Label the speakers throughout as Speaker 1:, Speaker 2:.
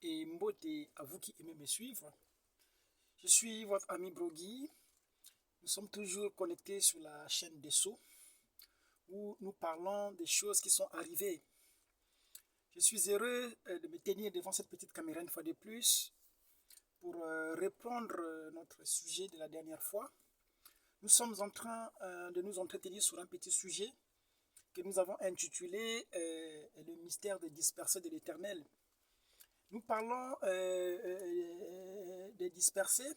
Speaker 1: et Mbote à vous qui aimez me suivre. Je suis votre ami Brogui. Nous sommes toujours connectés sur la chaîne des Sceaux où nous parlons des choses qui sont arrivées. Je suis heureux de me tenir devant cette petite caméra une fois de plus pour reprendre notre sujet de la dernière fois. Nous sommes en train de nous entretenir sur un petit sujet que nous avons intitulé le mystère des dispersés de l'Éternel. Nous parlons des dispersés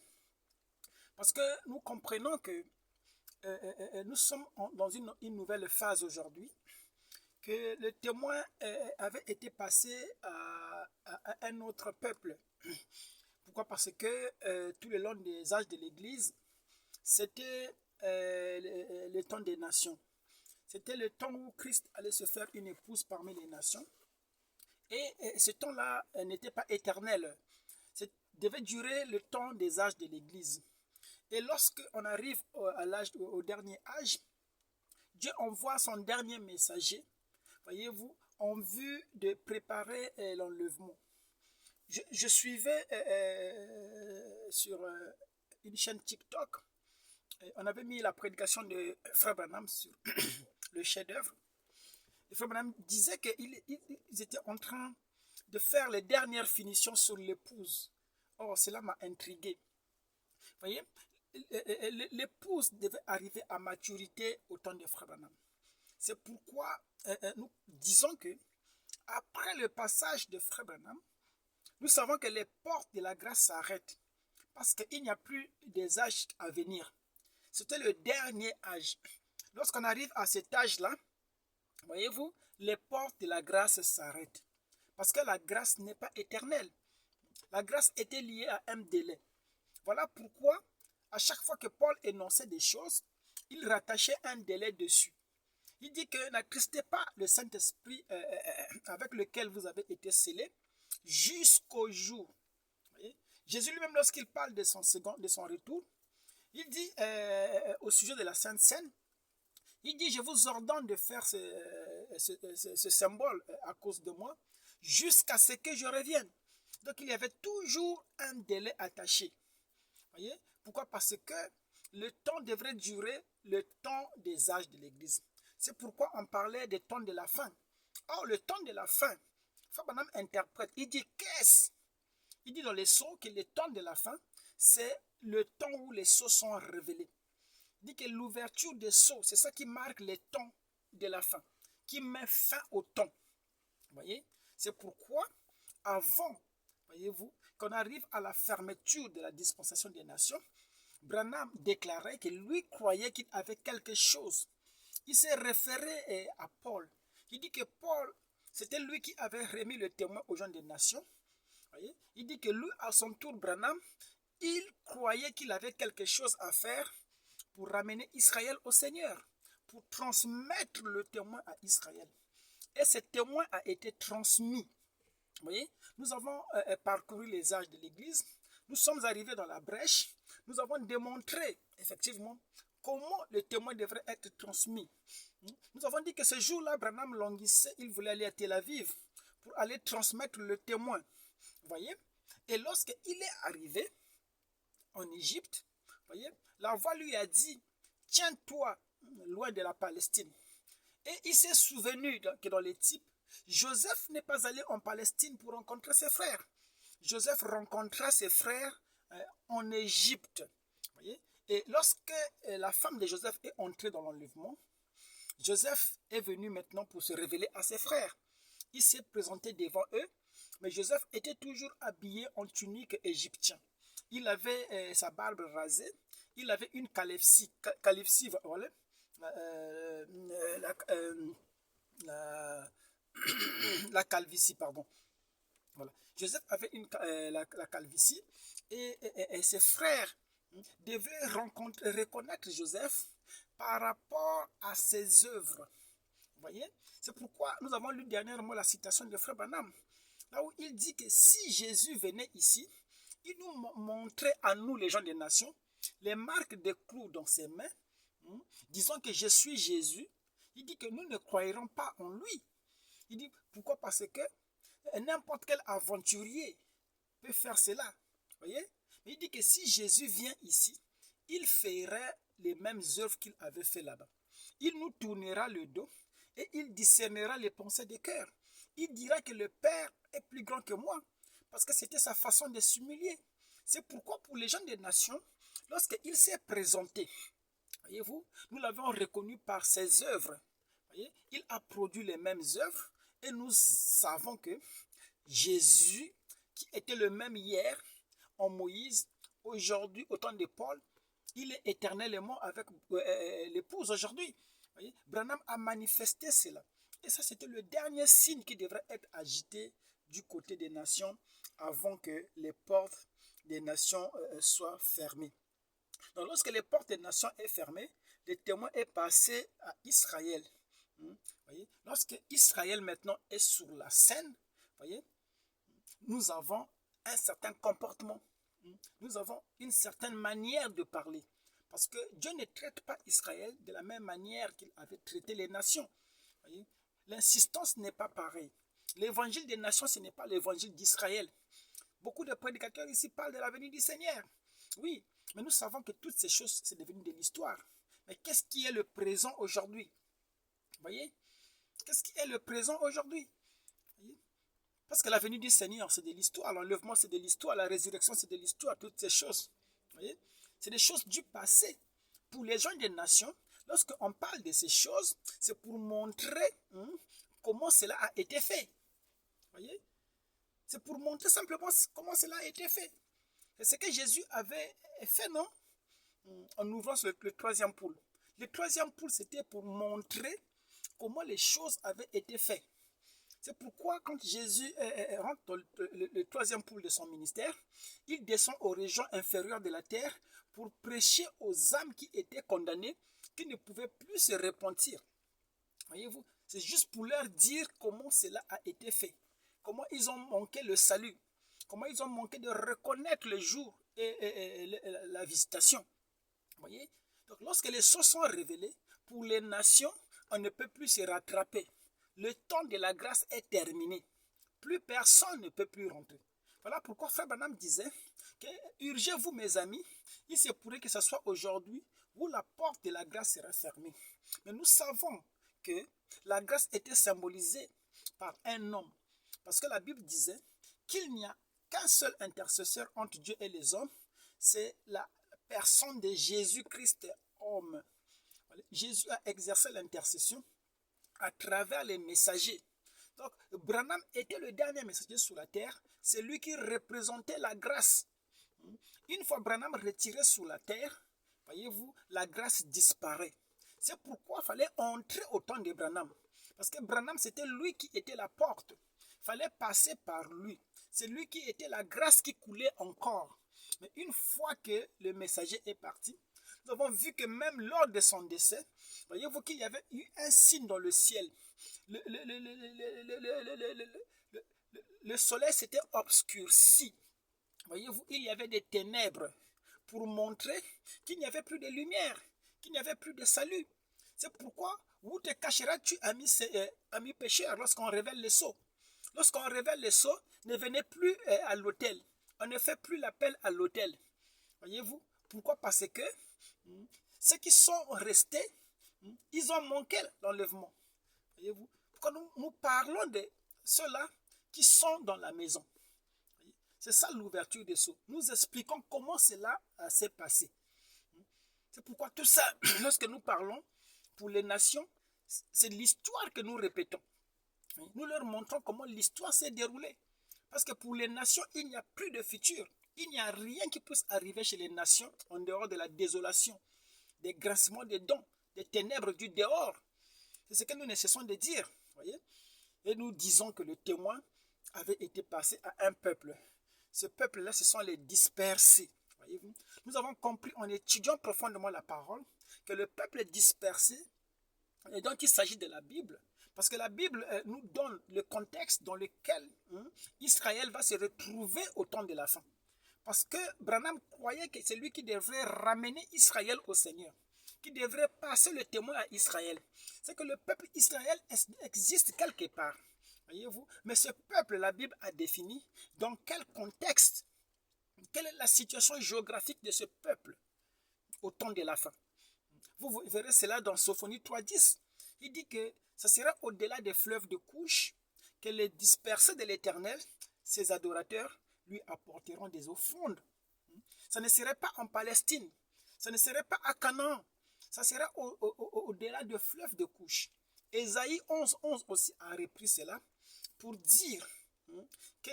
Speaker 1: parce que nous comprenons que nous sommes dans une nouvelle phase aujourd'hui, que le témoin avait été passé à un autre peuple. Pourquoi? Parce que tout le long des âges de l'Église, c'était le temps des nations. C'était le temps où Christ allait se faire une épouse parmi les nations. Et ce temps-là n'était pas éternel. Devait durer le temps des âges de l'Église. Et lorsqu'on arrive au dernier âge, Dieu envoie son dernier messager, voyez-vous, en vue de préparer l'enlèvement. Je suivais sur une chaîne TikTok, on avait mis la prédication de Frère Branham sur le chef-d'œuvre. Et Frère Branham disait qu'ils étaient en train de faire les dernières finitions sur l'épouse. Oh, cela m'a intrigué. Vous voyez, l'épouse devait arriver à maturité au temps de Frère Branham. C'est pourquoi nous disons que après le passage de Frère Branham, nous savons que les portes de la grâce s'arrêtent parce qu'il n'y a plus des âges à venir. C'était le dernier âge. Lorsqu'on arrive à cet âge-là, voyez-vous, les portes de la grâce s'arrêtent. Parce que la grâce n'est pas éternelle. La grâce était liée à un délai. Voilà pourquoi, à chaque fois que Paul énonçait des choses, il rattachait un délai dessus. Il dit que n'attristez pas le Saint-Esprit avec lequel vous avez été scellés jusqu'au jour. Voyez? Jésus lui-même, lorsqu'il parle de son retour, il dit au sujet de la Sainte Seine, il dit, je vous ordonne de faire ce symbole à cause de moi, jusqu'à ce que je revienne. Donc il y avait toujours un délai attaché. Voyez? Pourquoi? Parce que le temps devrait durer le temps des âges de l'Église. C'est pourquoi on parlait des temps de la fin. Or, le temps de la fin, Frère Branham interprète, il dit qu'est-ce? Il dit dans les sceaux que le temps de la fin, c'est le temps où les sceaux sont révélés. Il dit que l'ouverture des sceaux, c'est ça qui marque le temps de la fin, qui met fin au temps. Vous voyez? C'est pourquoi, avant, voyez-vous, qu'on arrive à la fermeture de la dispensation des nations, Branham déclarait que lui croyait qu'il avait quelque chose. Il s'est référé à Paul. Il dit que Paul, c'était lui qui avait remis le témoin aux gens des nations. Voyez? Il dit que lui, à son tour, Branham, il croyait qu'il avait quelque chose à faire pour ramener Israël au Seigneur, pour transmettre le témoin à Israël. Et ce témoin a été transmis. Vous voyez, nous avons parcouru les âges de l'Église, nous sommes arrivés dans la brèche, nous avons démontré effectivement comment le témoin devrait être transmis. Nous avons dit que ce jour-là, Branham languissait, il voulait aller à Tel Aviv pour aller transmettre le témoin. Vous voyez? Et lorsqu'il est arrivé en Égypte, voyez, la voix lui a dit, tiens-toi loin de la Palestine. Et il s'est souvenu que dans les types, Joseph n'est pas allé en Palestine pour rencontrer ses frères. Joseph rencontra ses frères en Égypte. Voyez? Et lorsque la femme de Joseph est entrée dans l'enlèvement, Joseph est venu maintenant pour se révéler à ses frères. Il s'est présenté devant eux, mais Joseph était toujours habillé en tunique égyptienne. Il avait sa barbe rasée, il avait une calvitie, voilà, la calvitie, pardon. Voilà. Joseph avait la calvitie et ses frères devaient reconnaître Joseph par rapport à ses œuvres. Vous voyez? C'est pourquoi nous avons lu dernièrement la citation de Frère Branham, là où il dit que si Jésus venait ici, il nous montrait à nous, les gens des nations, les marques de clous dans ses mains, disant que je suis Jésus. Il dit que nous ne croirons pas en lui. Il dit pourquoi? Parce que n'importe quel aventurier peut faire cela. Voyez? Mais il dit que si Jésus vient ici, il ferait les mêmes œuvres qu'il avait fait là-bas. Il nous tournera le dos et il discernera les pensées des cœurs. Il dira que le Père est plus grand que moi, parce que c'était sa façon de s'humilier. C'est pourquoi pour les gens des nations, lorsqu'il s'est présenté, voyez-vous, nous l'avons reconnu par ses œuvres. Voyez, il a produit les mêmes œuvres et nous savons que Jésus, qui était le même hier en Moïse, aujourd'hui au temps de Paul, il est éternellement avec l'épouse aujourd'hui. Branham a manifesté cela. Et ça, c'était le dernier signe qui devrait être agité du côté des nations avant que les portes des nations soient fermées. Donc, lorsque les portes des nations sont fermées, le témoin est passé à Israël. Voyez? Lorsque Israël maintenant est sur la scène, voyez, nous avons un certain comportement. Nous avons une certaine manière de parler. Parce que Dieu ne traite pas Israël de la même manière qu'il avait traité les nations. L'insistance n'est pas pareille. L'évangile des nations, ce n'est pas l'évangile d'Israël. Beaucoup de prédicateurs ici parlent de la venue du Seigneur. Oui, mais nous savons que toutes ces choses, c'est devenu de l'histoire. Mais qu'est-ce qui est le présent aujourd'hui? Vous voyez? Qu'est-ce qui est le présent aujourd'hui? Parce que la venue du Seigneur, c'est de l'histoire. L'enlèvement, c'est de l'histoire. La résurrection, c'est de l'histoire. Toutes ces choses. Vous voyez? C'est des choses du passé. Pour les gens des nations, lorsqu'on parle de ces choses, c'est pour montrer comment cela a été fait. Vous voyez? C'est pour montrer simplement comment cela a été fait. C'est ce que Jésus avait fait, non? En ouvrant le troisième poule. Le troisième poule, c'était pour montrer comment les choses avaient été faites. C'est pourquoi quand Jésus rentre dans le troisième poule de son ministère, il descend aux régions inférieures de la terre pour prêcher aux âmes qui étaient condamnées, qui ne pouvaient plus se repentir. Voyez-vous, c'est juste pour leur dire comment cela a été fait, comment ils ont manqué le salut, comment ils ont manqué de reconnaître le jour et la visitation. Voyez? Donc lorsque les choses sont révélées, pour les nations, on ne peut plus se rattraper. Le temps de la grâce est terminé. Plus personne ne peut plus rentrer. Voilà pourquoi Frère Branham disait que urgez-vous mes amis, il se pourrait que ce soit aujourd'hui où la porte de la grâce sera fermée. Mais nous savons que la grâce était symbolisée par un homme. Parce que la Bible disait qu'il n'y a qu'un seul intercesseur entre Dieu et les hommes, c'est la personne de Jésus-Christ homme. Jésus a exercé l'intercession à travers les messagers. Donc, Branham était le dernier messager sur la terre. C'est lui qui représentait la grâce. Une fois Branham retiré sur la terre, voyez-vous, la grâce disparaît. C'est pourquoi il fallait entrer au temps de Branham. Parce que Branham, c'était lui qui était la porte. Il fallait passer par lui. C'est lui qui était la grâce qui coulait encore. Mais une fois que le messager est parti, nous avons vu que même lors de son décès, voyez-vous qu'il y avait eu un signe dans le ciel. Le soleil s'était obscurci. Voyez-vous, il y avait des ténèbres pour montrer qu'il n'y avait plus de lumière, qu'il n'y avait plus de salut. C'est pourquoi, où te cacheras-tu, ami pécheur, lorsqu'on révèle les sceaux? Lorsqu'on révèle les sceaux, ne venez plus à l'autel. On ne fait plus l'appel à l'autel. Voyez-vous? Pourquoi? Parce que ceux qui sont restés, ils ont manqué l'enlèvement. Voyez-vous? Pourquoi nous parlons de ceux-là qui sont dans la maison. C'est ça l'ouverture des sceaux. Nous expliquons comment cela s'est passé. C'est pourquoi tout ça, lorsque nous parlons pour les nations, c'est l'histoire que nous répétons. Nous leur montrons comment l'histoire s'est déroulée. Parce que pour les nations, il n'y a plus de futur. Il n'y a rien qui puisse arriver chez les nations en dehors de la désolation, des grincements des dents, des ténèbres du dehors. C'est ce que nous ne cessons de dire. Voyez? Et nous disons que le témoin avait été passé à un peuple. Ce peuple-là, ce sont les dispersés. Voyez-vous? Nous avons compris en étudiant profondément la parole que le peuple dispersé, et donc il s'agit de la Bible, parce que la Bible nous donne le contexte dans lequel Israël va se retrouver au temps de la fin. Parce que Branham croyait que c'est lui qui devrait ramener Israël au Seigneur, qui devrait passer le témoin à Israël. C'est que le peuple Israël existe quelque part. Voyez-vous? Mais ce peuple, la Bible a défini dans quel contexte, quelle est la situation géographique de ce peuple au temps de la fin. Vous verrez cela dans Sophonie 3.10. Il dit que ça sera au-delà des fleuves de couche que les dispersés de l'Éternel, ses adorateurs, lui apporteront des offrandes. Ça ne serait pas en Palestine, ça ne serait pas à Canaan, ça sera au-delà des fleuves de couche. Ésaïe 11.11 aussi a repris cela pour dire que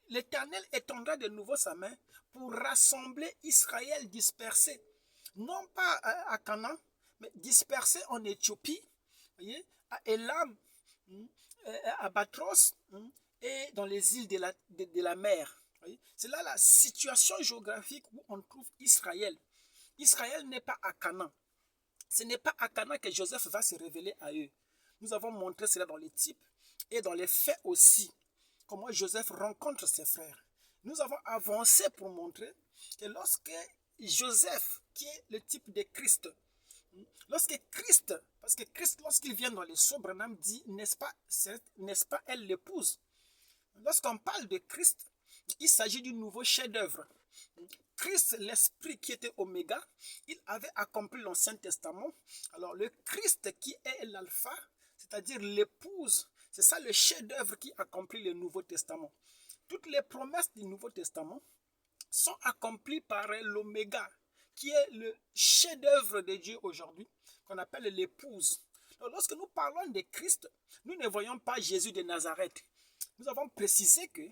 Speaker 1: l'Éternel étendra de nouveau sa main pour rassembler Israël dispersé, non pas à Canaan, mais dispersé en Éthiopie, voyez, à Élam, à Batros et dans les îles de la mer. C'est là la situation géographique où on trouve Israël. Israël n'est pas à Canaan. Ce n'est pas à Canaan que Joseph va se révéler à eux. Nous avons montré cela dans les types et dans les faits aussi, comment Joseph rencontre ses frères. Nous avons avancé pour montrer que lorsque Joseph, qui est le type de Christ, lorsque Christ, parce que Christ, lorsqu'il vient dans les sceaux, Branham dit, n'est-ce pas elle l'épouse? Lorsqu'on parle de Christ, il s'agit du nouveau chef-d'œuvre. Christ, l'Esprit qui était Oméga, il avait accompli l'Ancien Testament. Alors le Christ qui est l'Alpha, c'est-à-dire l'épouse, c'est ça le chef-d'œuvre qui accomplit le Nouveau Testament. Toutes les promesses du Nouveau Testament sont accomplies par l'Oméga, qui est le chef-d'œuvre de Dieu aujourd'hui, qu'on appelle l'épouse. Lorsque nous parlons de Christ, nous ne voyons pas Jésus de Nazareth. Nous avons précisé que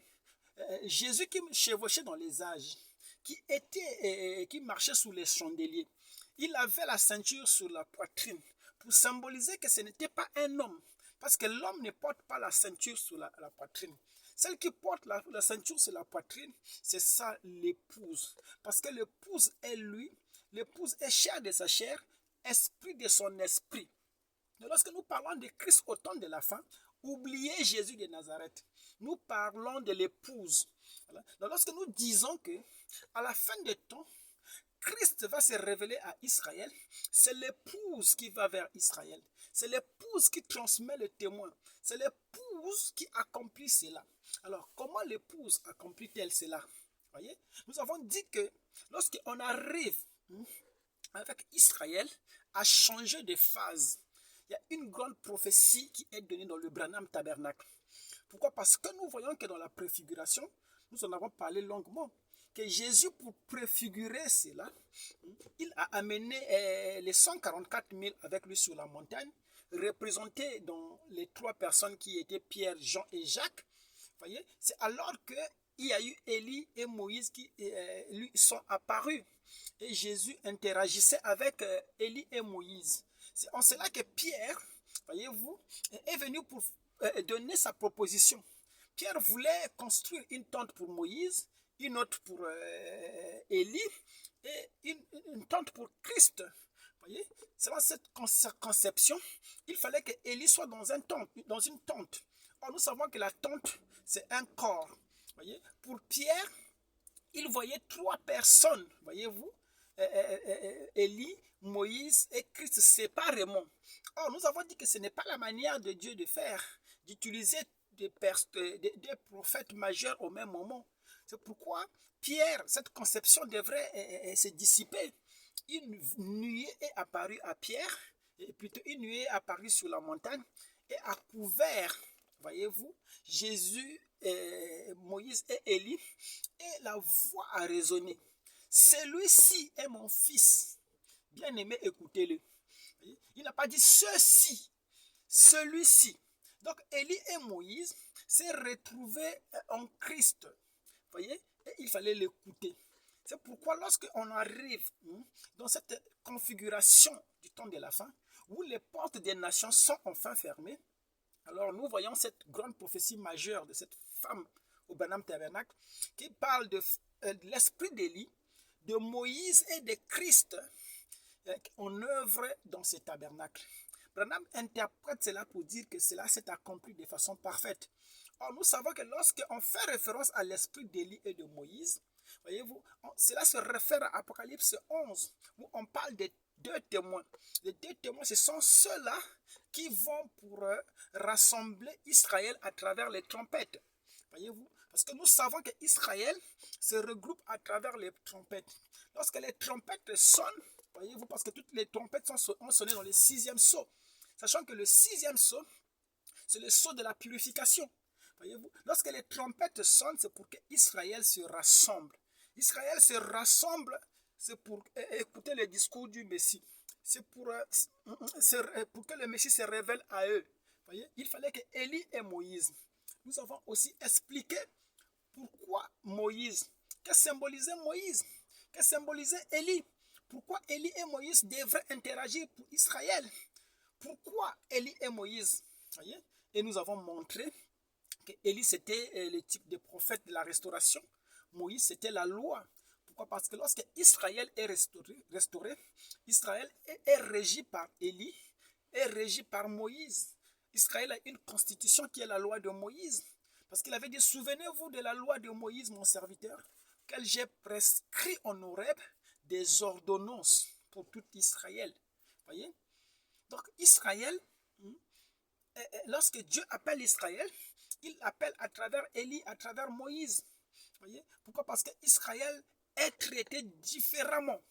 Speaker 1: Jésus qui chevauchait dans les âges, qui marchait sous les chandeliers, il avait la ceinture sur la poitrine pour symboliser que ce n'était pas un homme, parce que l'homme ne porte pas la ceinture sur la poitrine. Celle qui porte la ceinture sur la poitrine, c'est ça l'épouse. Parce que l'épouse est lui, l'épouse est chair de sa chair, esprit de son esprit. Donc, lorsque nous parlons de Christ au temps de la fin, oubliez Jésus de Nazareth. Nous parlons de l'épouse. Donc, lorsque nous disons que à la fin des temps, Christ va se révéler à Israël, c'est l'épouse qui va vers Israël. C'est l'épouse qui transmet le témoin. C'est l'épouse qui accomplit cela. Alors, comment l'épouse accomplit-elle cela? Voyez? Nous avons dit que lorsqu'on arrive avec Israël à changer de phase, il y a une grande prophétie qui est donnée dans le Branham Tabernacle. Pourquoi? Parce que nous voyons que dans la préfiguration, nous en avons parlé longuement, que Jésus, pour préfigurer cela, il a amené les 144 000 avec lui sur la montagne, représentés dans les trois personnes qui étaient Pierre, Jean et Jacques. Voyez, c'est alors qu'il y a eu Élie et Moïse qui lui sont apparus. Et Jésus interagissait avec Élie et Moïse. C'est en cela que Pierre, voyez-vous, est venu pour donner sa proposition. Pierre voulait construire une tente pour Moïse, une autre pour Élie et une tente pour Christ. Voyez, selon cette conception, il fallait que Élie soit dans une tente. Or, nous savons que la tente, c'est un corps. Voyez, pour Pierre, il voyait trois personnes, voyez-vous, Élie, Moïse et Christ séparément. Or, nous avons dit que ce n'est pas la manière de Dieu de faire, d'utiliser des prophètes majeurs au même moment. C'est pourquoi Pierre, cette conception devrait se dissiper. Une nuée est apparue à Pierre, et plutôt une nuée est apparue sur la montagne et a couvert, voyez-vous, Jésus, Moïse et Élie, et la voix a résonné. Celui-ci est mon fils, bien-aimé, écoutez-le. Il n'a pas dit ceci, celui-ci. Donc Élie et Moïse s'est retrouvés en Christ. Voyez, et il fallait l'écouter. C'est pourquoi lorsqu'on arrive dans cette configuration du temps de la fin, où les portes des nations sont enfin fermées, alors nous voyons cette grande prophétie majeure de cette femme au Branham Tabernacle qui parle de l'esprit d'Élie, de Moïse et de Christ en œuvre dans ce tabernacle. Branham interprète cela pour dire que cela s'est accompli de façon parfaite. Or, nous savons que lorsqu'on fait référence à l'esprit d'Élie et de Moïse, voyez-vous, cela se réfère à Apocalypse 11, où on parle des deux témoins. Les deux témoins, ce sont ceux-là qui vont pour rassembler Israël à travers les trompettes. Voyez-vous? Parce que nous savons qu'Israël se regroupe à travers les trompettes. Lorsque les trompettes sonnent, voyez-vous, parce que toutes les trompettes ont sonné dans le sixième sceau. Sachant que le sixième sceau, c'est le sceau de la purification. Voyez-vous, lorsque les trompettes sonnent, c'est pour qu'Israël se rassemble. Israël se rassemble, c'est pour écouter le discours du Messie. C'est pour que le Messie se révèle à eux. Voyez, il fallait que Élie et Moïse. Nous avons aussi expliqué pourquoi Moïse. Que symbolisait Moïse? Que symbolisait Élie? Pourquoi Élie et Moïse devraient interagir pour Israël? Pourquoi Élie et Moïse? Voyez? Et nous avons montré que Élie c'était le type de prophète de la restauration. Moïse c'était la loi. Pourquoi? Parce que lorsque Israël est restauré, Israël est régi par Élie, est régi par Moïse. Israël a une constitution qui est la loi de Moïse. Parce qu'il avait dit, souvenez-vous de la loi de Moïse, mon serviteur, qu'elle j'ai prescrit en Horeb des ordonnances pour tout Israël. Voyez? Donc Israël, lorsque Dieu appelle Israël, il appelle à travers Élie, à travers Moïse. Voyez? Pourquoi? Parce qu'Israël est traité différemment.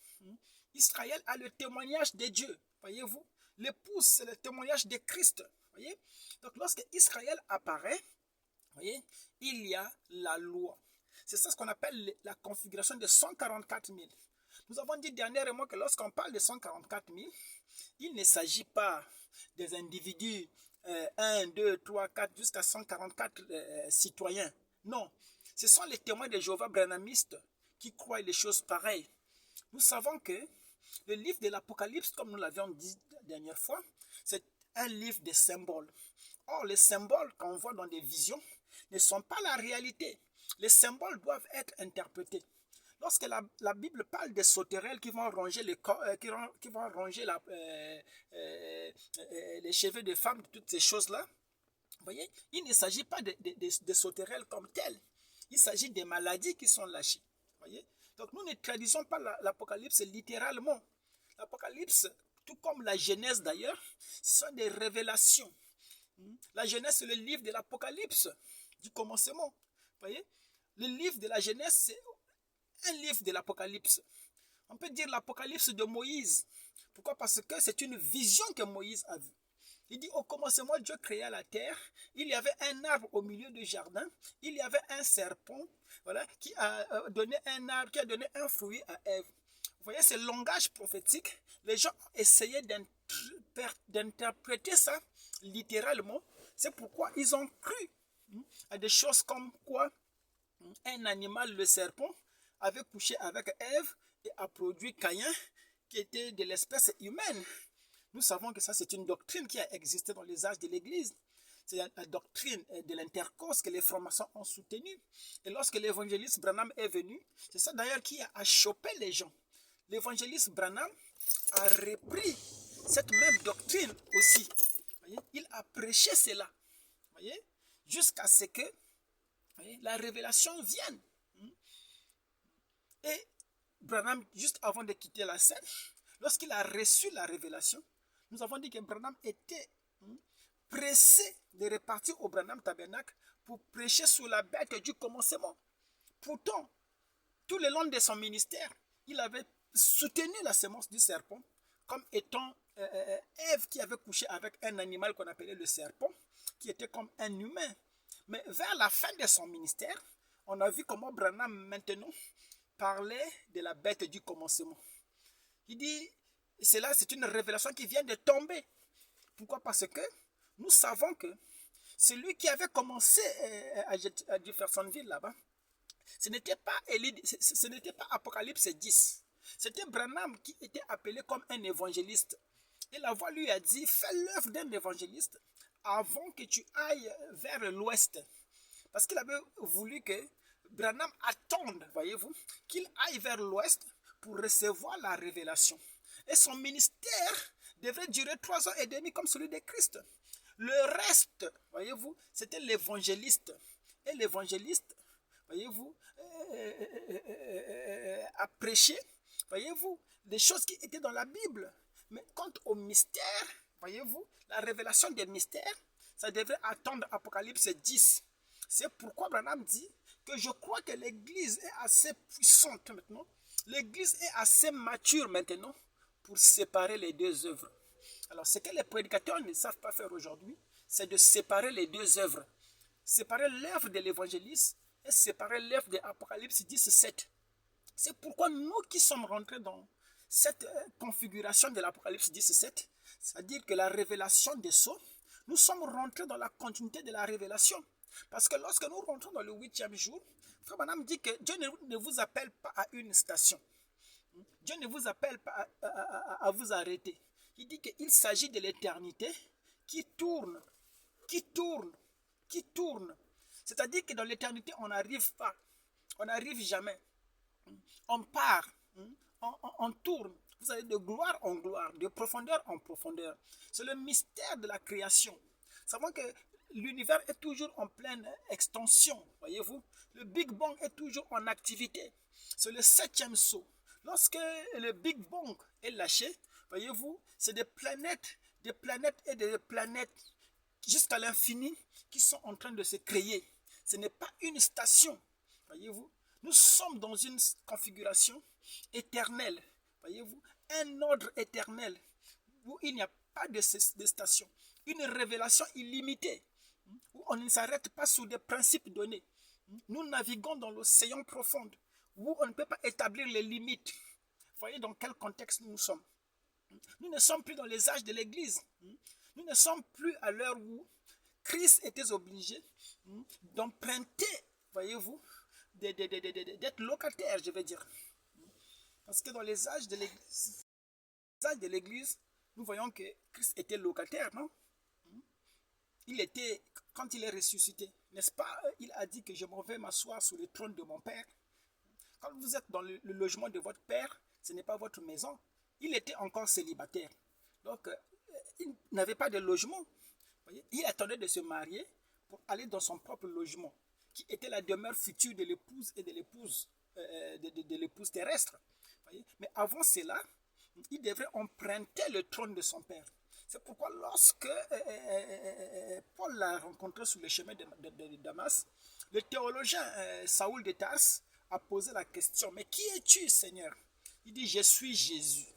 Speaker 1: Israël a le témoignage de Dieu. Voyez-vous? L'épouse, c'est le témoignage de Christ. Voyez? Donc lorsque Israël apparaît, voyez, il y a la loi. C'est ça ce qu'on appelle la configuration de 144 000. Nous avons dit dernièrement que lorsqu'on parle de 144 000, il ne s'agit pas des individus 1, 2, 3, 4 jusqu'à 144 citoyens. Non, ce sont les témoins de Jéhovah branhamistes qui croient les choses pareilles. Nous savons que le livre de l'Apocalypse, comme nous l'avions dit la dernière fois, c'est un livre de symboles. Or, les symboles qu'on voit dans des visions ne sont pas la réalité. Les symboles doivent être interprétés. Lorsque la Bible parle des sauterelles qui vont ronger les cheveux des femmes, toutes ces choses-là, vous voyez, il ne s'agit pas de sauterelles comme telles. Il s'agit des maladies qui sont lâchées. Voyez? Donc nous ne traduisons pas l'Apocalypse littéralement. L'Apocalypse, tout comme la Genèse d'ailleurs, ce sont des révélations. La Genèse, c'est le livre de l'Apocalypse, du commencement. Voyez? Le livre de la Genèse, c'est un livre de l'Apocalypse. On peut dire l'Apocalypse de Moïse. Pourquoi? Parce que c'est une vision que Moïse a vue. Il dit, au commencement, Dieu créa la terre. Il y avait un arbre au milieu du jardin. Il y avait un serpent, voilà, qui a donné un arbre, qui a donné un fruit à Ève. Vous voyez, ce langage prophétique, les gens ont essayé d'interpréter ça littéralement. C'est pourquoi ils ont cru à des choses comme quoi un animal, le serpent, avait couché avec Ève et a produit Caïn, qui était de l'espèce humaine. Nous savons que ça, c'est une doctrine qui a existé dans les âges de l'Église. C'est la doctrine de l'intercourse que les francs-maçons ont soutenue. Et lorsque l'évangéliste Branham est venu, c'est ça d'ailleurs qui a chopé les gens. L'évangéliste Branham a repris cette même doctrine aussi. Voyez? Il a prêché cela. Voyez? Jusqu'à ce que, voyez, la révélation vienne. Et Branham, juste avant de quitter la scène, lorsqu'il a reçu la révélation, nous avons dit que Branham était pressé de repartir au Branham Tabernacle pour prêcher sur la bête du commencement. Pourtant, tout le long de son ministère, il avait soutenu la semence du serpent comme étant Ève qui avait couché avec un animal qu'on appelait le serpent, qui était comme un humain. Mais vers la fin de son ministère, on a vu comment Branham maintenant parlait de la bête du commencement. Il dit, c'est une révélation qui vient de tomber. Pourquoi? Parce que nous savons que celui qui avait commencé à Jeffersonville là-bas, ce n'était pas Apocalypse 10. C'était Branham qui était appelé comme un évangéliste. Et la voix lui a dit, fais l'œuvre d'un évangéliste avant que tu ailles vers l'ouest. Parce qu'il avait voulu que Branham attende, voyez-vous, qu'il aille vers l'ouest pour recevoir la révélation. Et son ministère devrait durer 3 ans et demi comme celui de Christ. Le reste, voyez-vous, c'était l'évangéliste. Et l'évangéliste, voyez-vous, a prêché voyez-vous, des choses qui étaient dans la Bible. Mais quant au mystère, voyez-vous, la révélation des mystères, ça devrait attendre Apocalypse 10. C'est pourquoi Branham dit que je crois que l'Église est assez puissante maintenant, l'Église est assez mature maintenant pour séparer les deux œuvres. Alors, ce que les prédicateurs ne savent pas faire aujourd'hui, c'est de séparer les deux œuvres. Séparer l'œuvre de l'évangéliste et séparer l'œuvre de Apocalypse 17. C'est pourquoi nous qui sommes rentrés dans cette configuration de l'Apocalypse 17, c'est-à-dire que la révélation des sceaux, nous sommes rentrés dans la continuité de la révélation. Parce que lorsque nous rentrons dans le 8e jour, Frère Branham dit que Dieu ne vous appelle pas à une station. Dieu ne vous appelle pas à vous arrêter. Il dit qu'il s'agit de l'éternité qui tourne, qui tourne, qui tourne. C'est-à-dire que dans l'éternité, on n'arrive pas, on n'arrive jamais. On part, on tourne. Vous allez de gloire en gloire, de profondeur en profondeur. C'est le mystère de la création. Nous savons que l'univers est toujours en pleine extension, voyez-vous. Le Big Bang est toujours en activité. C'est le 7e saut. Lorsque le Big Bang est lâché, voyez-vous, c'est des planètes et des planètes jusqu'à l'infini qui sont en train de se créer. Ce n'est pas une station, voyez-vous. Nous sommes dans une configuration éternelle, voyez-vous, un ordre éternel où il n'y a pas de station, une révélation illimitée, où on ne s'arrête pas sur des principes donnés. Nous naviguons dans l'océan profond, où on ne peut pas établir les limites. Voyez dans quel contexte nous sommes. Nous ne sommes plus dans les âges de l'Église. Nous ne sommes plus à l'heure où Christ était obligé d'emprunter, voyez-vous, d'être locataire, je vais dire. Parce que dans les âges de l'Église, nous voyons que Christ était locataire, non? Il était, quand il est ressuscité, n'est-ce pas? Il a dit que je m'en vais m'asseoir sur le trône de mon Père. Quand vous êtes dans le logement de votre Père, ce n'est pas votre maison. Il était encore célibataire. Donc, il n'avait pas de logement. Voyez? Il attendait de se marier pour aller dans son propre logement, qui était la demeure future de l'épouse et de l'épouse terrestre. Voyez? Mais avant cela, il devrait emprunter le trône de son Père. C'est pourquoi lorsque Paul l'a rencontré sur le chemin de Damas, le théologien Saoul de Tarse a posé la question, mais qui es-tu, Seigneur? Il dit, je suis Jésus.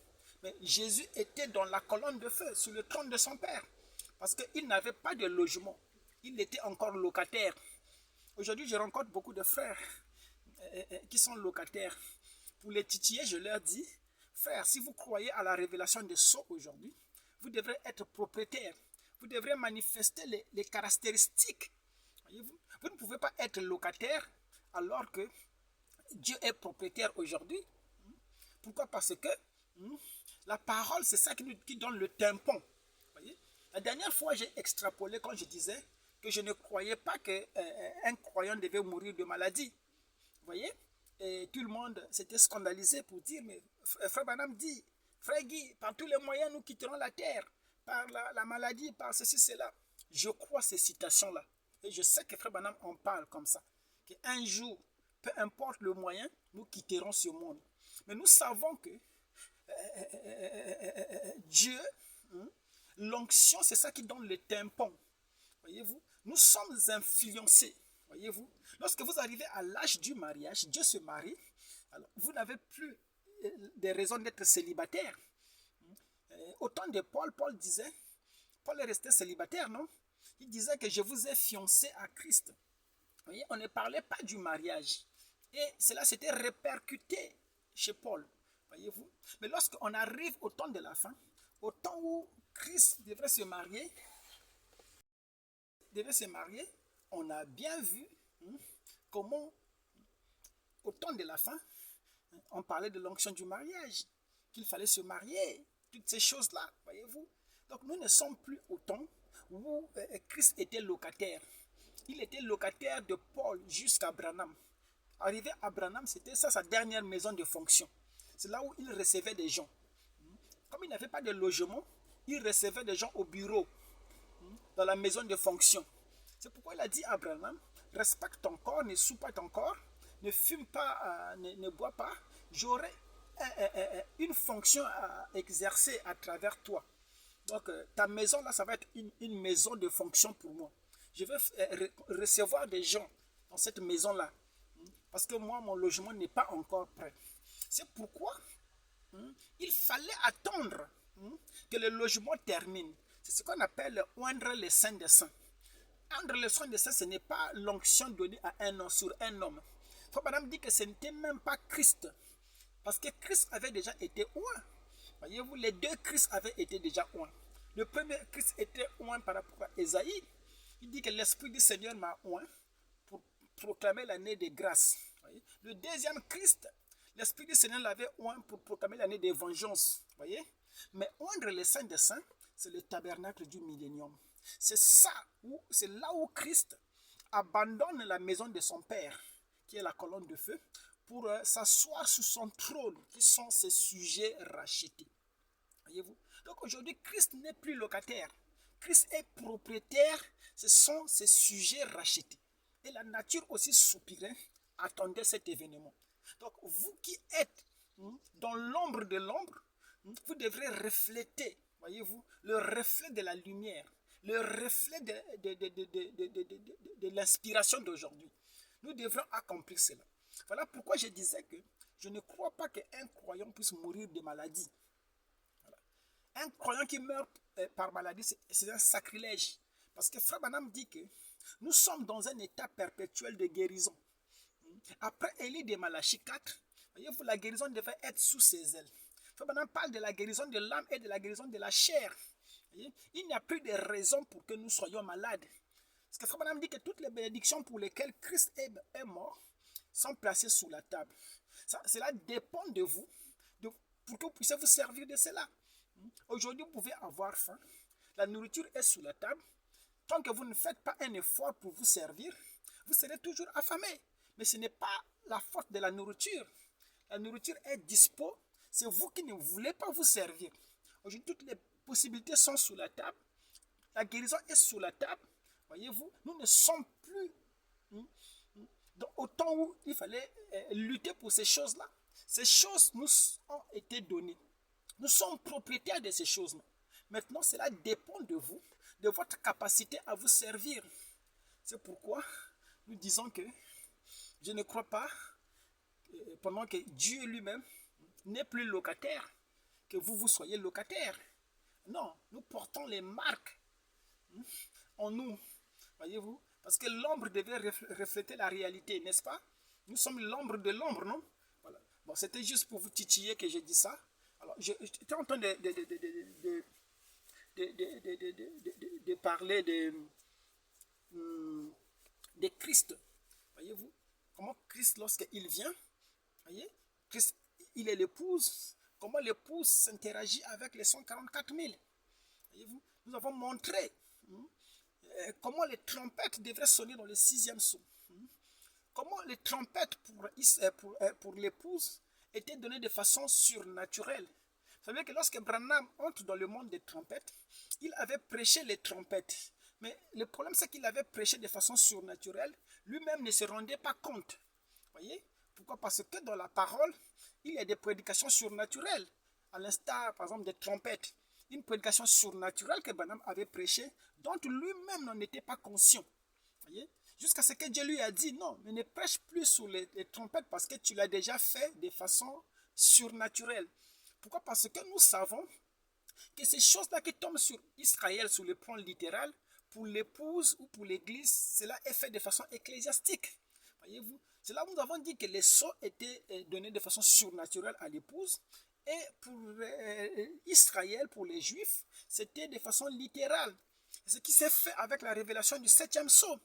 Speaker 1: Mais Jésus était dans la colonne de feu, sur le trône de son Père, parce qu'il n'avait pas de logement. Il était encore locataire. Aujourd'hui, je rencontre beaucoup de frères qui sont locataires. Pour les titiller, je leur dis, frère, si vous croyez à la révélation des sceaux aujourd'hui, vous devrez être propriétaire. Vous devrez manifester les caractéristiques. Voyez-vous? Vous ne pouvez pas être locataire alors que Dieu est propriétaire aujourd'hui. Pourquoi? Parce que la parole, c'est ça qui donne le tampon. Voyez? La dernière fois, j'ai extrapolé quand je disais que je ne croyais pas qu'un croyant devait mourir de maladie. Vous voyez? Et tout le monde s'était scandalisé pour dire, mais Frère Branham dit, Frère Guy, par tous les moyens, nous quitterons la terre, par la maladie, par ceci, cela. Je crois ces citations-là. Et je sais que Frère Branham en parle comme ça. Qu'un jour, peu importe le moyen, nous quitterons ce monde. Mais nous savons que Dieu, l'onction, c'est ça qui donne le tampon. Voyez-vous, nous sommes influencés. Voyez-vous, lorsque vous arrivez à l'âge du mariage, Dieu se marie, alors vous n'avez plus des raisons d'être célibataire. Au temps de Paul, Paul est resté célibataire, non? Il disait que je vous ai fiancé à Christ. Vous voyez, on ne parlait pas du mariage. Et cela s'était répercuté chez Paul. Voyez-vous? Mais lorsqu'on arrive au temps de la fin, au temps où Christ devrait se marier, on a bien vu comment, au temps de la fin, on parlait de l'onction du mariage, qu'il fallait se marier, toutes ces choses-là, voyez-vous. Donc nous ne sommes plus au temps où Christ était locataire. Il était locataire de Paul jusqu'à Branham. Arrivé à Branham, c'était ça sa dernière maison de fonction. C'est là où il recevait des gens. Comme il n'avait pas de logement, il recevait des gens au bureau, dans la maison de fonction. C'est pourquoi il a dit à Branham, respecte ton corps, ne soupe pas ton corps, ne fume pas, ne bois pas. J'aurai une fonction à exercer à travers toi. Donc, ta maison, là, ça va être une maison de fonction pour moi. Je vais recevoir des gens dans cette maison-là. Parce que moi, mon logement n'est pas encore prêt. C'est pourquoi il fallait attendre que le logement termine. C'est ce qu'on appelle oindre les saints des saints. Oindre les saints des saints, ce n'est pas l'onction donnée à un homme sur un homme. Frère Branham dit que ce n'était même pas Christ. Parce que Christ avait déjà été oint. Voyez-vous, les deux Christ avaient été déjà oints. Le premier Christ était oint par rapport à Ésaïe. Il dit que l'Esprit du Seigneur m'a oint pour proclamer l'année des grâces. Voyez? Le deuxième Christ, l'Esprit du Seigneur l'avait oint pour proclamer l'année des vengeances. Voyez? Mais oindre les saints des saints, c'est le tabernacle du millénium. C'est là où Christ abandonne la maison de son Père, qui est la colonne de feu, pour s'asseoir sur son trône, qui sont ses sujets rachetés. Voyez-vous? Donc aujourd'hui, Christ n'est plus locataire. Christ est propriétaire, ce sont ses sujets rachetés. Et la nature aussi soupirait, attendait cet événement. Donc vous qui êtes dans l'ombre de l'ombre, vous devrez refléter, voyez-vous, le reflet de la lumière, le reflet de l'inspiration d'aujourd'hui. Nous devrons accomplir cela. Voilà pourquoi je disais que je ne crois pas qu'un croyant puisse mourir de maladie. Voilà. Un croyant qui meurt par maladie, c'est un sacrilège. Parce que Frère Branham dit que nous sommes dans un état perpétuel de guérison. Après Élie de Malachie 4, voyez-vous, la guérison devait être sous ses ailes. Frère Branham parle de la guérison de l'âme et de la guérison de la chair. Voyez? Il n'y a plus de raison pour que nous soyons malades. Parce que Frère Branham dit que toutes les bénédictions pour lesquelles Christ est mort sont placées sous la table. Cela dépend de vous, pour que vous puissiez vous servir de cela. Aujourd'hui, vous pouvez avoir faim. La nourriture est sous la table. Tant que vous ne faites pas un effort pour vous servir, vous serez toujours affamé. Mais ce n'est pas la faute de la nourriture. La nourriture est dispo. C'est vous qui ne voulez pas vous servir. Aujourd'hui, toutes les possibilités sont sous la table. La guérison est sous la table. Voyez-vous, nous ne sommes plus au temps où il fallait lutter pour ces choses-là. Ces choses nous ont été données. Nous sommes propriétaires de ces choses-là. Maintenant, cela dépend de vous, de votre capacité à vous servir. C'est pourquoi nous disons que je ne crois pas, pendant que Dieu lui-même n'est plus locataire, que vous soyez locataire. Non, nous portons les marques en nous, voyez-vous, parce que l'ombre devait refléter la réalité, n'est-ce pas? Nous sommes l'ombre de l'ombre, non? Voilà. Bon, c'était juste pour vous titiller que j'ai dit ça. Alors, j'étais en train de parler de Christ. Voyez-vous, comment Christ, lorsqu'il vient, voyez, Christ, il est l'épouse. Comment l'épouse s'interagit avec les 144 000. Voyez-vous, nous avons montré comment les trompettes devraient sonner dans le 6e sceau. Comment les trompettes pour l'épouse étaient données de façon surnaturelle. Vous savez que lorsque Branham entre dans le monde des trompettes, il avait prêché les trompettes. Mais le problème, c'est qu'il avait prêché de façon surnaturelle. Lui-même ne se rendait pas compte. Voyez? Pourquoi? Parce que dans la parole, il y a des prédications surnaturelles. À l'instar, par exemple, des trompettes. Une prédication surnaturelle que Branham avait prêchée, dont lui-même n'en était pas conscient. Voyez? Jusqu'à ce que Dieu lui a dit, non, mais ne prêche plus sur les trompettes parce que tu l'as déjà fait de façon surnaturelle. Pourquoi? Parce que nous savons que ces choses-là qui tombent sur Israël sur le plan littéral, pour l'épouse ou pour l'église, cela est fait de façon ecclésiastique. Voyez-vous? C'est là où nous avons dit que les sceaux étaient donnés de façon surnaturelle à l'épouse. Et pour Israël, pour les Juifs, c'était de façon littérale. Ce qui s'est fait avec la révélation du 7e sceau.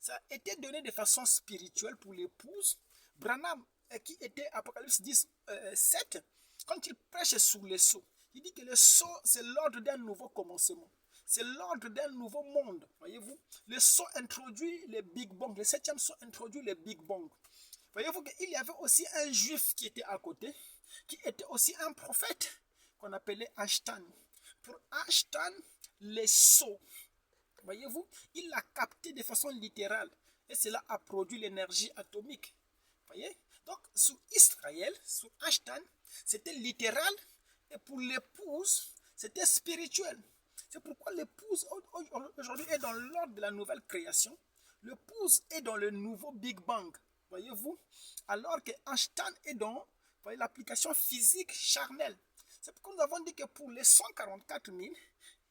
Speaker 1: Ça a été donné de façon spirituelle pour l'épouse. Branham, qui était Apocalypse 10, 7, quand il prêche sur les sceaux, il dit que le sceau, c'est l'ordre d'un nouveau commencement. C'est l'ordre d'un nouveau monde. Voyez-vous, le sceau introduit le Big Bang. Le 7e sceau introduit le Big Bang. Voyez-vous qu'il y avait aussi un juif qui était à côté, qui était aussi un prophète, qu'on appelait Ashtan. Pour Ashtan, les sceaux, voyez-vous, il l'a capté de façon littérale. Et cela a produit l'énergie atomique. Voyez? Donc, sous Israël, sous Ashtan, c'était littéral, et pour l'épouse, c'était spirituel. C'est pourquoi l'épouse aujourd'hui est dans l'ordre de la nouvelle création. L'épouse est dans le nouveau Big Bang. Voyez-vous? Alors que Ashtan est dans l'application physique charnelle. C'est pourquoi nous avons dit que pour les 144 000,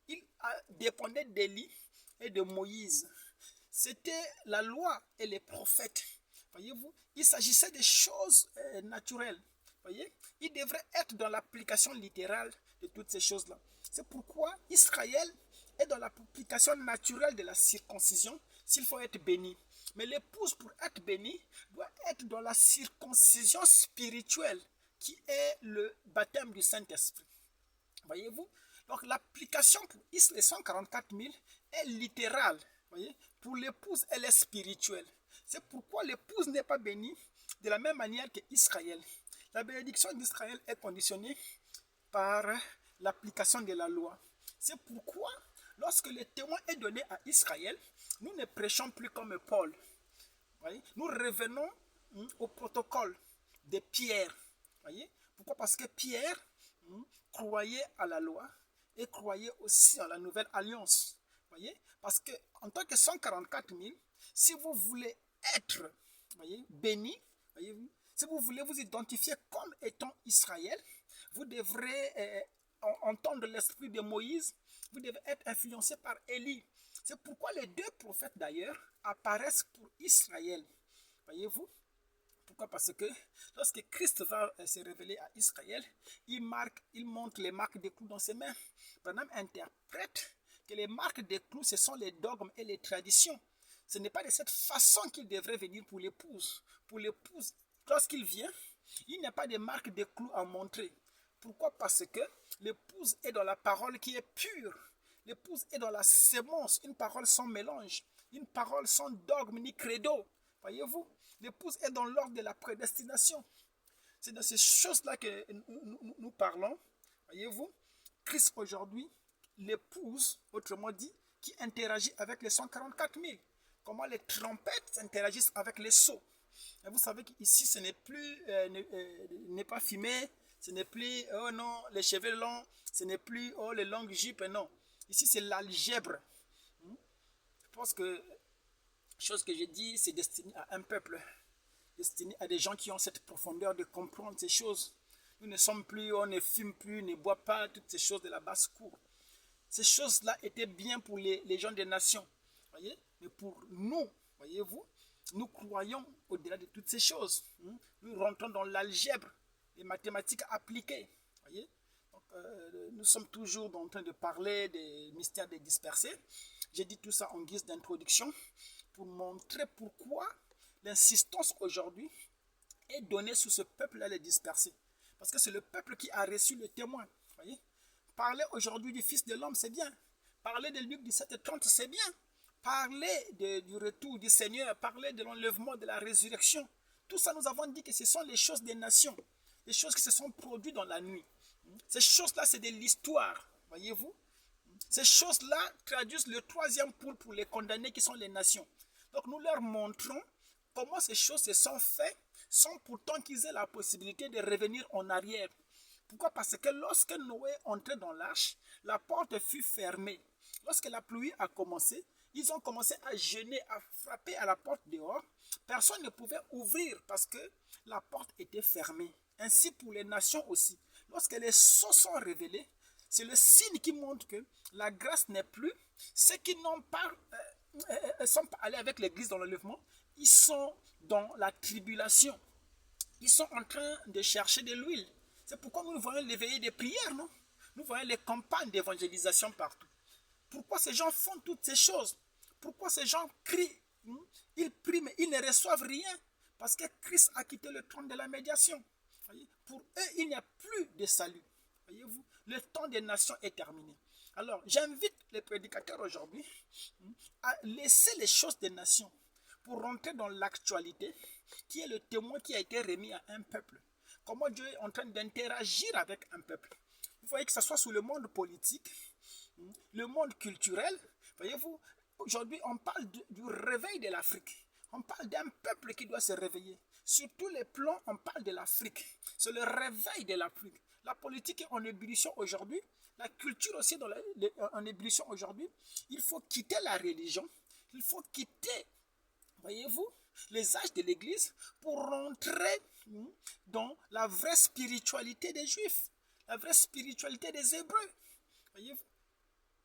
Speaker 1: il dépendait d'Élie et de Moïse. C'était la loi et les prophètes. Voyez-vous, il s'agissait des choses naturelles. Voyez, il devrait être dans l'application littérale de toutes ces choses-là. C'est pourquoi Israël est dans l'application naturelle de la circoncision s'il faut être béni. Mais l'épouse, pour être bénie, doit être dans la circoncision spirituelle qui est le baptême du Saint-Esprit. Voyez-vous? Donc l'application pour les 144 000 est littérale. Voyez? Pour l'épouse, elle est spirituelle. C'est pourquoi l'épouse n'est pas bénie de la même manière qu'Israël. La bénédiction d'Israël est conditionnée par l'application de la loi. C'est pourquoi, lorsque le témoin est donné à Israël, nous ne prêchons plus comme Paul. Voyez? Nous revenons au protocole de Pierre. Voyez? Pourquoi? Parce que Pierre croyait à la loi et croyait aussi à la nouvelle alliance. Voyez? Parce qu'en tant que 144 000, si vous voulez être béni, si vous voulez vous identifier comme étant Israël, vous devrez entendre l'esprit de Moïse, vous devez être influencé par Élie. C'est pourquoi les deux prophètes d'ailleurs apparaissent pour Israël. Voyez-vous? Pourquoi? Parce que lorsque Christ va se révéler à Israël, il montre les marques des clous dans ses mains. Branham interprète que les marques des clous, ce sont les dogmes et les traditions. Ce n'est pas de cette façon qu'il devrait venir pour l'épouse. Pour l'épouse, lorsqu'il vient, il n'y a pas de marques de clous à montrer. Pourquoi? Parce que l'épouse est dans la parole qui est pure. L'épouse est dans la sémence, une parole sans mélange, une parole sans dogme ni credo. Voyez-vous? L'épouse est dans l'ordre de la prédestination. C'est de ces choses-là que nous parlons. Voyez-vous? Christ aujourd'hui, l'épouse, autrement dit, qui interagit avec les 144 000. Comment les trompettes interagissent avec les sceaux. Et vous savez qu'ici, ce n'est plus, n'est pas fumé, ce n'est plus, oh non, les cheveux longs, ce n'est plus, oh, les longues jupes, non. Ici, c'est l'algèbre. Je pense que, chose que j'ai dit, c'est destiné à un peuple, destiné à des gens qui ont cette profondeur de comprendre ces choses. Nous ne sommes plus, on ne fume plus, ne boit pas, toutes ces choses de la basse-cour. Ces choses-là étaient bien pour les gens des nations. Voyez? Mais pour nous, voyez-vous, nous croyons au-delà de toutes ces choses. Nous rentrons dans l'algèbre, les mathématiques appliquées. Voyez? Donc, nous sommes toujours en train de parler des mystères des dispersés. J'ai dit tout ça en guise d'introduction pour montrer pourquoi l'insistance aujourd'hui est donnée sur ce peuple-là, les dispersés. Parce que c'est le peuple qui a reçu le témoin. Voyez? Parler aujourd'hui du Fils de l'homme, c'est bien. Parler de Luc 17:30, c'est bien. Parler du retour du Seigneur, parler de l'enlèvement, de la résurrection. Tout ça, nous avons dit que ce sont les choses des nations. Les choses qui se sont produites dans la nuit. Ces choses-là, c'est de l'histoire. Voyez-vous? Ces choses-là traduisent le troisième pôle pour les condamnés qui sont les nations. Donc nous leur montrons comment ces choses se sont faites sans pourtant qu'ils aient la possibilité de revenir en arrière. Pourquoi? Parce que lorsque Noé entrait dans l'arche, la porte fut fermée. Lorsque la pluie a commencé, ils ont commencé à jeûner, à frapper à la porte dehors. Personne ne pouvait ouvrir parce que la porte était fermée. Ainsi pour les nations aussi. Lorsque les sceaux sont révélés, c'est le signe qui montre que la grâce n'est plus. Ceux qui n'ont pas, sont pas allés avec l'église dans l'enlèvement, ils sont dans la tribulation. Ils sont en train de chercher de l'huile. C'est pourquoi nous voyons les veillées de prière, non? Nous voyons les campagnes d'évangélisation partout. Pourquoi ces gens font toutes ces choses? Pourquoi ces gens crient? Ils prient, mais ils ne reçoivent rien. Parce que Christ a quitté le trône de la médiation. Voyez? Pour eux, il n'y a plus de salut. Voyez-vous? Le temps des nations est terminé. Alors, j'invite les prédicateurs aujourd'hui à laisser les choses des nations pour rentrer dans l'actualité, qui est le témoin qui a été remis à un peuple. Comment Dieu est en train d'interagir avec un peuple. Vous voyez que ce soit sous le monde politique, le monde culturel. Voyez-vous, aujourd'hui, on parle du réveil de l'Afrique. On parle d'un peuple qui doit se réveiller. Sur tous les plans, on parle de l'Afrique. C'est le réveil de l'Afrique. La politique est en ébullition aujourd'hui. La culture aussi en ébullition aujourd'hui. Il faut quitter la religion. Il faut quitter, voyez-vous, les âges de l'Église pour rentrer dans la vraie spiritualité des Juifs, la vraie spiritualité des Hébreux. Voyez-vous,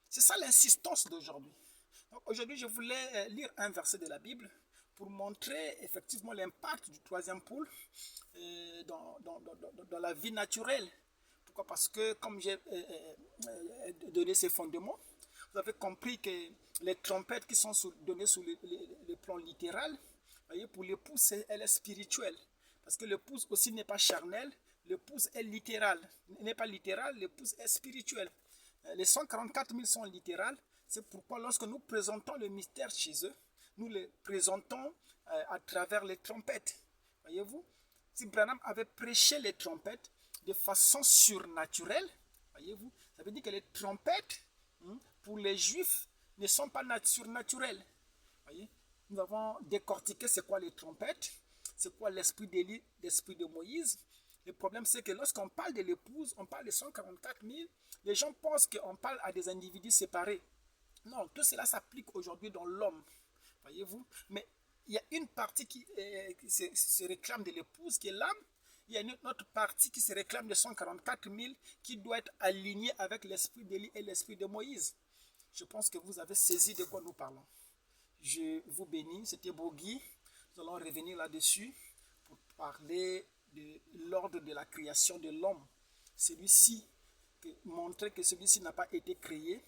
Speaker 1: c'est ça l'insistance d'aujourd'hui. Donc aujourd'hui, je voulais lire un verset de la Bible pour montrer effectivement l'impact du troisième pôle dans la vie naturelle. Pourquoi? Parce que comme j'ai donné ces fondements, vous avez compris que les trompettes qui sont données sous le plan littéral, voyez, pour l'épouse, elle est spirituelle. Parce que l'épouse aussi n'est pas charnelle, l'épouse est littérale. N'est pas littérale, l'épouse est spirituelle. Les 144 000 sont littérales. C'est pourquoi lorsque nous présentons le mystère chez eux, nous le présentons à travers les trompettes. Voyez-vous, si Branham avait prêché les trompettes de façon surnaturelle, voyez-vous, ça veut dire que les trompettes, pour les Juifs, ne sont pas surnaturelles. Voyez, nous avons décortiqué c'est quoi les trompettes, c'est quoi l'esprit d'Élie, l'esprit de Moïse. Le problème, c'est que lorsqu'on parle de l'épouse, on parle de 144 000, les gens pensent qu'on parle à des individus séparés. Non, tout cela s'applique aujourd'hui dans l'homme, voyez-vous. Mais il y a une partie qui se réclame de l'épouse, qui est l'âme. Il y a une autre partie qui se réclame de 144 000, qui doit être alignée avec l'esprit d'Élie et l'esprit de Moïse. Je pense que vous avez saisi de quoi nous parlons. Je vous bénis, c'était Bogi. Nous allons revenir là-dessus pour parler de l'ordre de la création de l'homme. Celui-ci, montrer que celui-ci n'a pas été créé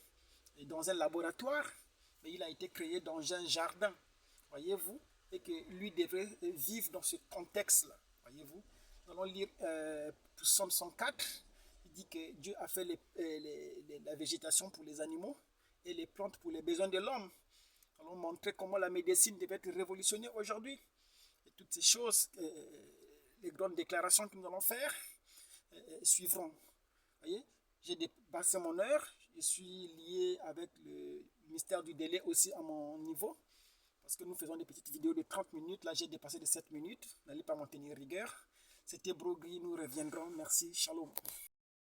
Speaker 1: dans un laboratoire, mais il a été créé dans un jardin, voyez-vous, et que lui devrait vivre dans ce contexte-là, voyez-vous. Nous allons lire Psaume 104, il dit que Dieu a fait la végétation pour les animaux et les plantes pour les besoins de l'homme. Nous allons montrer comment la médecine devait être révolutionnée aujourd'hui. Et toutes ces choses, les grandes déclarations que nous allons faire, suivront. Voyez, j'ai dépassé mon heure, je suis lié avec le mystère du délai aussi à mon niveau, parce que nous faisons des petites vidéos de 30 minutes, là j'ai dépassé de 7 minutes, n'allez pas m'en tenir rigueur. C'était Brogui, nous reviendrons, merci, shalom.